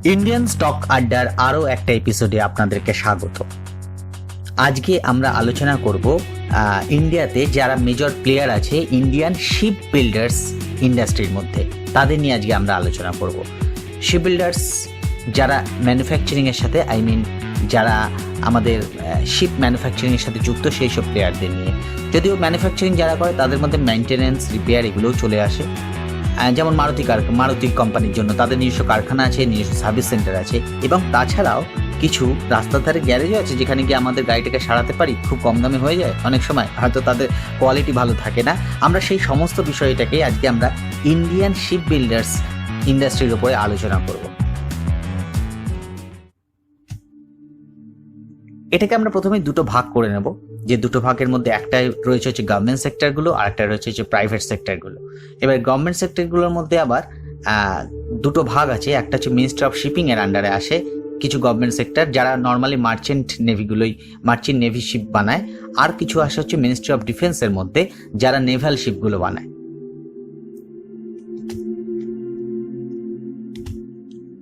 Indian stock আড্ডার আরও একটা এপিসোডে আপনাদেরকে স্বাগত। আজকে আমরা আলোচনা করব ইন্ডিয়াতে যারা মেজর প্লেয়ার আছে ইন্ডিয়ান শিপ বিল্ডার্স ইন্ডাস্ট্রির মধ্যে, তাদের নিয়ে আজকে আমরা আলোচনা করব। শিপ বিল্ডার্স যারা ম্যানুফ্যাকচারিংয়ের সাথে যারা আমাদের শিপ ম্যানুফ্যাকচারিংয়ের সাথে যুক্ত সেই সব প্লেয়ারদের নিয়ে। যদিও ম্যানুফ্যাকচারিং যারা করে তাদের মধ্যে মেনটেন্যান্স, রিপেয়ার এগুলোও চলে আসে। যেমন মারুতি কোম্পানির জন্য তাদের নিজস্ব কারখানা আছে, নিজস্ব সার্ভিস সেন্টার আছে, এবং তাছাড়াও কিছু রাস্তার ধারে গ্যারেজও আছে যেখানে গিয়ে আমাদের গাড়িটাকে সারাতে পারি, খুব কম দামে হয়ে যায়। অনেক সময় হয়তো তাদের কোয়ালিটি ভালো থাকে না। আমরা সেই সমস্ত বিষয়টাকে আজকে আমরা ইন্ডিয়ান শিপ বিল্ডার্স ইন্ডাস্ট্রির উপরে আলোচনা করব। এটাকে আমরা প্রথমে দুটো ভাগ করে নেব, যে দুটো ভাগের মধ্যে একটা রয়েছে হচ্ছে গভর্নমেন্ট সেক্টরগুলো আর একটা রয়েছে হচ্ছে প্রাইভেট সেক্টরগুলো। এবার গভর্নমেন্ট সেক্টরগুলোর মধ্যে আবার দুটো ভাগ আছে। একটা হচ্ছে মিনিস্ট্রি অফ শিপিং এর আন্ডারে আসে কিছু গভর্নমেন্ট সেক্টর যারা নর্মালি মার্চেন্ট নেভি শিপ বানায়, আর কিছু আসে হচ্ছে মিনিস্ট্রি অফ ডিফেন্সের মধ্যে যারা নেভাল শিপগুলো বানায়।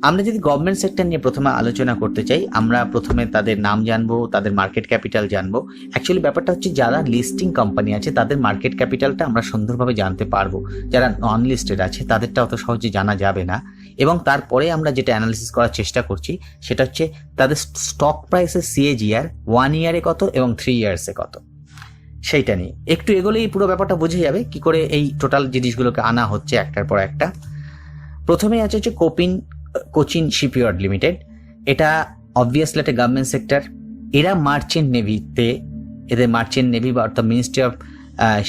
আমরা যদি গভর্নমেন্ট সেক্টর নিয়ে প্রথমে আলোচনা করতে চাই, আমরা প্রথমে তাদের নাম জানবো, তাদের মার্কেট ক্যাপিটাল জানবো। অ্যাকচুয়ালি ব্যাপারটা হচ্ছে যারা লিস্টিং কোম্পানি আছে তাদের মার্কেট ক্যাপিটালটা আমরা সুন্দরভাবে জানতে পারবো, যারা নন লিস্টেড আছে তাদেরটা অত সহজে জানা যাবে না। এবং তারপরে আমরা যেটা অ্যানালিসিস করার চেষ্টা করছি সেটা হচ্ছে তাদের স্টক প্রাইসের CAGR 1 ইয়ারে কত এবং 3 ইয়ার্সে কত, সেইটা নিয়ে একটু এগোলেই পুরো ব্যাপারটা বোঝা যাবে কি করে এই টোটাল জিনিসগুলোকে আনা হচ্ছে একটার পর একটা। প্রথমেই আছে হচ্ছে কোচিন শিপইয়ার্ড লিমিটেড। এটা অবভিয়াসলি একটা গভর্নমেন্ট সেক্টর। এরা মার্চেন্ট নেভিতে, এদের মার্চেন্ট নেভি বা অর্থাৎ মিনিস্ট্রি অফ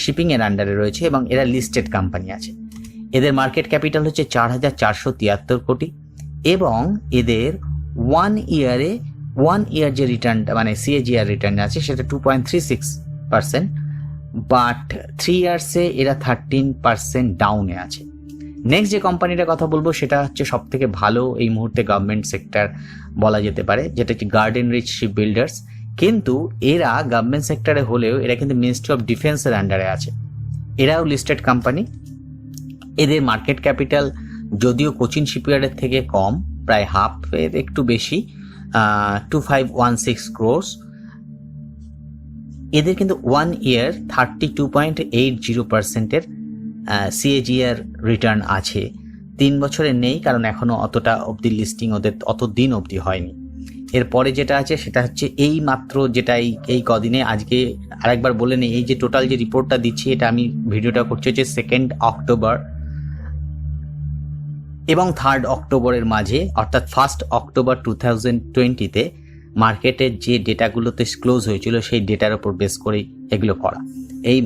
শিপিং এর আন্ডারে রয়েছে এবং এরা লিস্টেড কোম্পানি আছে। এদের মার্কেট ক্যাপিটাল হচ্ছে 4,473 কোটি এবং এদের 1 ইয়ার যে রিটার্নটা মানে CAGR রিটার্ন আছে সেটা 2.36%, বাট 3 ইয়ার্সে এরা 13% ডাউনে আছে। নেক্সট যে কোম্পানিটার কথা বলবো সেটা হচ্ছে সব থেকে ভালো এই মুহূর্তে গভর্নমেন্ট সেক্টর বলা যেতে পারে, যেটা হচ্ছে গার্ডেন রিচ শিপ বিল্ডার্স। কিন্তু এরা গভর্নমেন্ট সেক্টরে হলেও এরা কিন্তু মিনিস্ট্রি অফ ডিফেন্সের আন্ডারে আছে। এরাও লিস্টেড কোম্পানি। এদের মার্কেট ক্যাপিটাল যদিও কোচিন শিপইয়ার্ডের থেকে কম, প্রায় হাফ এর একটু বেশি, 2516 crores। এদের কিন্তু 1 ইয়ার 32.80%-এর CAGR রিটার্ন আছে। 3 বছরের নেই, কারণ এখনো অতটা অবধি লিস্টিং ওদের অত দিন অবধি হয়নি। এরপরে যেটা আছে সেটা হচ্ছে এই মাত্র যেটা এই কদিনে, আজকে আরেকবার বলে নেই, এই যে টোটাল যে রিপোর্টটা দিচ্ছি এটা আমি ভিডিওটা করছি হচ্ছে 2 অক্টোবর এবং 3 অক্টোবরের মাঝে, অর্থাৎ 1 অক্টোবর 2020-তে মার্কেটের যে ডেটাগুলোতে ক্লোজ হয়েছিল সেই ডেটার উপর বেস করেই এগুলো করা। এই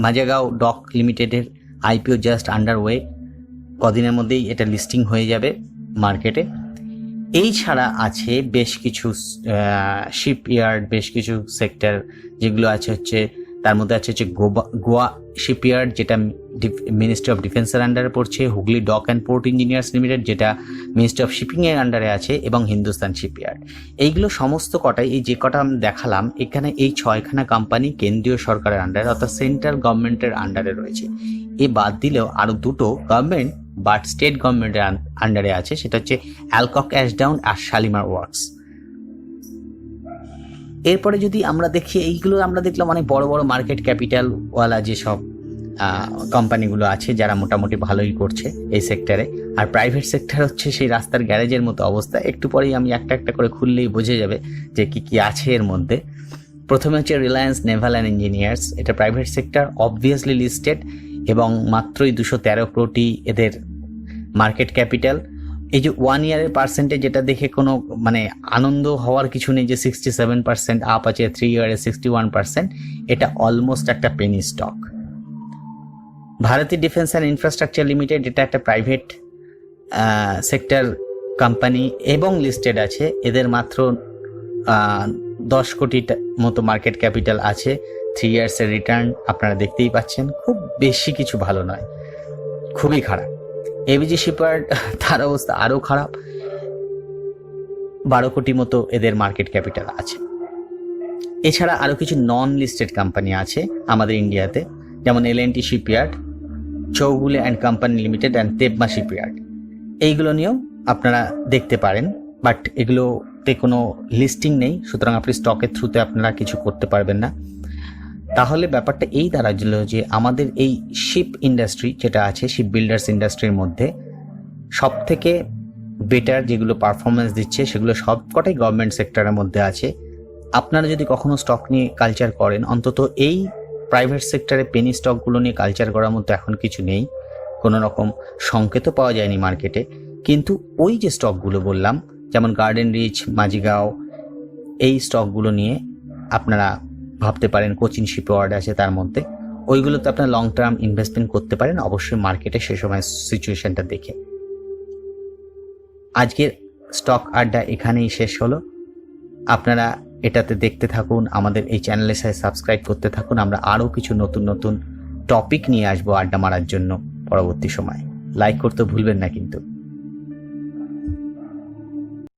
মাজাগাঁও ডক লিমিটেডের IPO জাস্ট আন্ডারওয়ে, কদিনের মধ্যেই এটা লিস্টিং হয়ে যাবে মার্কেটে। এই ছাড়া আছে বেশ কিছু শিপইয়ার্ড, বেশ কিছু সেক্টর যেগুলো আছে হচ্ছে, তার মধ্যে আছে হচ্ছে গোয়া শিপইয়ার্ড যেটা মিনিস্ট্রি অফ ডিফেন্সের আন্ডারে পড়ছে, Hooghly dock and port engineers limited যেটা মিনিস্ট্রি অফ শিপিংয়ের আন্ডারে আছে, এবং হিন্দুস্তান শিপইয়ার্ড। এইগুলো সমস্ত কটাই, এই যে কটা আমি দেখালাম এখানে, এই 6খানা কোম্পানি কেন্দ্রীয় সরকারের আন্ডারে অর্থাৎ সেন্ট্রাল গভর্নমেন্টের আন্ডারে রয়েছে। এ বাদ দিলেও আরও দুটো গভর্নমেন্ট বাট স্টেট গভর্নমেন্টের আন্ডারে আছে, সেটা হচ্ছে অ্যালকক অ্যাশডাউন আর শালিমার ওয়ার্কস। এরপরে যদি আমরা দেখি, এইগুলো আমরা দেখলাম অনেক বড় বড় মার্কেট ক্যাপিটাল ওয়ালা যেসব কোম্পানিগুলো আছে যারা মোটামুটি ভালোই করছে এই সেক্টরে। আর প্রাইভেট সেক্টর হচ্ছে সেই রাস্তার গ্যারেজের মতো অবস্থা। একটু পরেই আমি একটা একটা করে খুললেই বোঝা যাবে যে কি কি আছে এর মধ্যে। প্রথমে হচ্ছে রিলায়েন্স নেভাল অ্যান্ড ইঞ্জিনিয়ার্স। এটা প্রাইভেট সেক্টর, অবভিয়াসলি লিস্টেড, এবং মাত্রই 213 কোটি এদের মার্কেট ক্যাপিটাল। এই যে 1 ইয়ারের পার্সেন্টেজ, যেটা দেখে কোনো মানে আনন্দ হওয়ার কিছু নেই যে 67% আপ আছে, 3 ইয়ারে 61%, এটা অলমোস্ট একটা penny stock. Bharati defence and infrastructure limited, এটা একটা প্রাইভেট সেক্টর কোম্পানি এবং লিস্টেড আছে। এদের মাত্র 10 কোটি মতো মার্কেট ক্যাপিটাল আছে। 3 ইয়ার্সের রিটার্ন আপনারা দেখতেই পাচ্ছেন, খুব বেশি কিছু ভালো নয়, খুবই খারাপ। ABG শিপইয়ার্ড, তার অবস্থা আরও খারাপ, 12 কোটি মতো এদের মার্কেট ক্যাপিটাল আছে। এছাড়া আরও কিছু নন লিস্টেড কোম্পানি আছে আমাদের ইন্ডিয়াতে, যেমন L&T shipyard, Chowgule and company limited and Tebma shipyard. এইগুলো নিয়েও আপনারা দেখতে পারেন, বাট এগুলোতে কোনো লিস্টিং নেই, সুতরাং আপনি স্টকের থ্রুতে আপনারা কিছু করতে পারবেন না। তাহলে ব্যাপারটা এই দাঁড়াচ্ছিল যে আমাদের এই শিপ ইন্ডাস্ট্রি যেটা আছে, শিপ বিল্ডার্স ইন্ডাস্ট্রির মধ্যে সব থেকে বেটার যেগুলো পারফরমেন্স দিচ্ছে সেগুলো সবকটাই গভর্নমেন্ট সেক্টরের মধ্যে আছে। আপনারা যদি কখনো স্টক নিয়ে কালচার করেন, অন্তত এই প্রাইভেট সেক্টরে পেনি স্টকগুলো নিয়ে কালচার করার মতো এখন কিছু নেই, কোনো রকম সংকেতও পাওয়া যায়নি মার্কেটে। কিন্তু ওই যে স্টকগুলো বললাম, যেমন গার্ডেন রিচ, মাঝিগাঁও, এই স্টকগুলো নিয়ে আপনারা ভাবতে পারেন। কোচিন শিপইয়ার্ড আছে তার মধ্যে, ওইগুলোতে আপনারা লং টার্ম ইনভেস্টমেন্ট করতে পারেন, অবশ্যই মার্কেটে সে সময় সিচুয়েশনটা দেখে। আজকের স্টক আড্ডা এখানেই শেষ হলো। আপনারা এটাতে দেখতে থাকুন, আমাদের এই চ্যানেলের সাথে সাবস্ক্রাইব করতে থাকুন। আমরা আরও কিছু নতুন নতুন টপিক নিয়ে আসবো আড্ডা মারার জন্য পরবর্তী সময়। লাইক করতে ভুলবেন না কিন্তু।